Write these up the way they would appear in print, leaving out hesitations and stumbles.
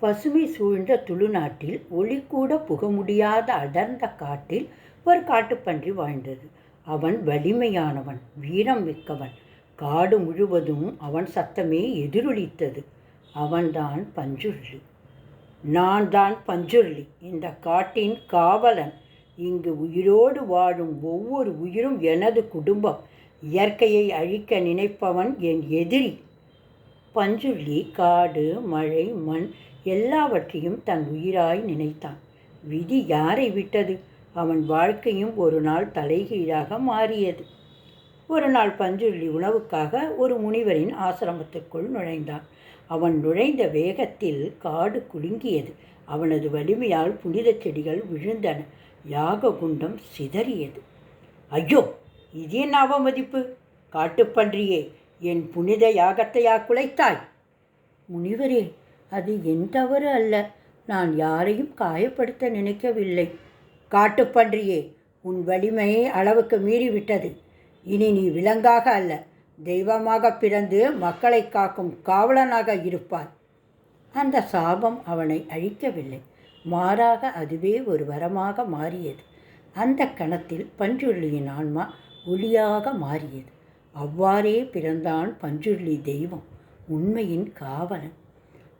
பசுமை சூழ்ந்த துளுநாட்டில் ஒளி கூட புக முடியாத அடர்ந்த காட்டில் ஒரு காட்டுப்பன்றி வாழ்ந்தது. அவன் வலிமையானவன், வீரம் மிக்கவன். காடு முழுவதும் அவன் சத்தமே எதிரொலித்தது. அவன்தான் பஞ்சுருளி. நான் தான் பஞ்சுருளி, இந்த காட்டின் காவலன். இங்கு உயிரோடு வாழும் ஒவ்வொரு உயிரும் எனது குடும்பம். இயற்கையை அழிக்க நினைப்பவன் என் எதிரி. பஞ்சுருளி காடு, மழை, மண் எல்லாவற்றையும் தன் உயிராய் நினைத்தான். விதி யாரை விட்டது? அவன் வாழ்க்கையும் ஒரு நாள் தலைகீழாக மாறியது. ஒரு நாள் பஞ்சுருளி உணவுக்காக ஒரு முனிவரின் ஆசிரமத்திற்குள் நுழைந்தான். அவன் நுழைந்த வேகத்தில் காடு குலுங்கியது. அவனது வலிமையால் புனித செடிகள் விழுந்தன. யாக குண்டம் சிதறியது. ஐயோ, இது என் அவமதிப்பு! காட்டுப்பன்றியே, என் புனித யாகத்தையா குலைத்தாய்? முனிவரே, அது என் தவறு அல்ல. நான் யாரையும் காயப்படுத்த நினைக்கவில்லை. காட்டுப்பன்றியே, உன் வலிமை அளவுக்கு மீறிவிட்டது. இனி நீ விலங்காக அல்ல, தெய்வமாக பிறந்து மக்களை காக்கும் காவலனாக இருப்பாய். அந்த சாபம் அவனை அழிக்கவில்லை, மாறாக அதுவே ஒரு வரமாக மாறியது. அந்த கணத்தில் பஞ்சுருளியின் ஆன்மா ஒளியாக மாறியது. அவ்வாறே பிறந்தான் பஞ்சுருளி தெய்வம், உண்மையின் காவலன்.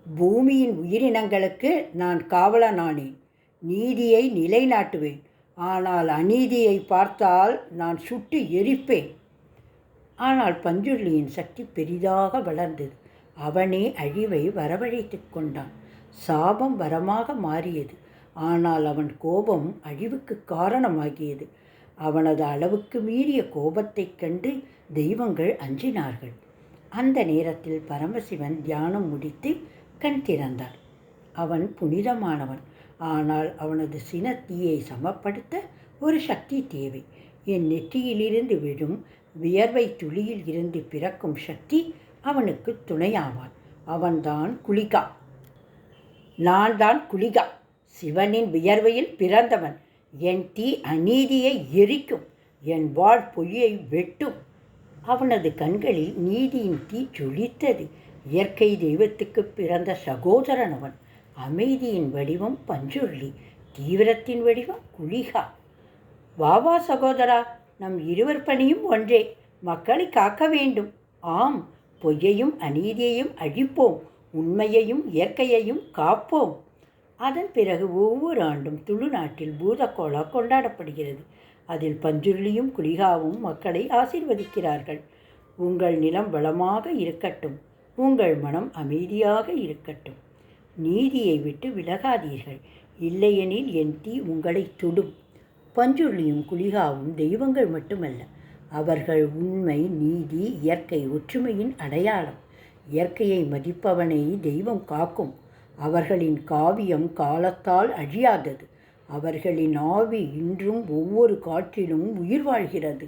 பூமியின் உயிரினங்களுக்கு நான் காவலனானேன். நீதியை நிலைநாட்டுவேன். ஆனால் அநீதியை பார்த்தால் நான் சுட்டு எரிப்பேன். ஆனால் பஞ்சுருளியின் சக்தி பெரிதாக வளர்ந்தது. அவனே அழிவை வரவழைத்து கொண்டான். சாபம் வரமாக மாறியது. ஆனால் அவன் கோபம் அழிவுக்கு காரணமாகியது. அவனது அளவுக்கு மீறிய கோபத்தைக் கண்டு தெய்வங்கள் அஞ்சினார்கள். அந்த நேரத்தில் பரமசிவன் தியானம் முடித்து கண் திறந்தார். அவன் புனிதமானவன். ஆனால் அவனது சினத்தீயை சமப்படுத்த ஒரு சக்தி தேவை. என் நெற்றியிலிருந்து விழும் வியர்வை துளியில் இருந்து பிறக்கும் சக்தி அவனுக்கு துணையாவான். அவன்தான் குளிகா. நான் தான் குளிகா, சிவனின் வியர்வையில் பிறந்தவன். என் தீ அநீதியை எரிக்கும், என் வாள் பொய்யை வெட்டும். அவனது கண்களில் நீதியின் தீ ஜொலித்தது. இயற்கை தெய்வத்துக்கு பிறந்த சகோதரன் அவன். அமைதியின் வடிவம் பஞ்சுருளி, தீவிரத்தின் வடிவம் குளிகா. வா சகோதரா, நம் இருவர் பணியும் ஒன்றே, மக்களை காக்க வேண்டும். ஆம், பொய்யையும் அநீதியையும் அழிப்போம், உண்மையையும் இயற்கையையும் காப்போம். அதன் பிறகு ஒவ்வொரு ஆண்டும் துளுநாட்டில் பூதக்கோலா கொண்டாடப்படுகிறது. அதில் பஞ்சுருளியும் குளிகாவும் மக்களை ஆசீர்வதிக்கிறார்கள். உங்கள் நிலம் வளமாக இருக்கட்டும், உங்கள் மனம் அமைதியாக இருக்கட்டும். நீதியை விட்டு விலகாதீர்கள், இல்லையெனில் என் தீ உங்களை சுடும். பஞ்சுருளியும் குளிகாவும் தெய்வங்கள் மட்டுமல்ல, அவர்கள் உண்மை, நீதி, இயற்கை ஒற்றுமையின் அடையாளம். இயற்கையை மதிப்பவனை தெய்வம் காக்கும். அவர்களின் காவியம் காலத்தால் அழியாதது. அவர்களின் ஆவி இன்றும் ஒவ்வொரு காற்றிலும் உயிர் வாழ்கிறது.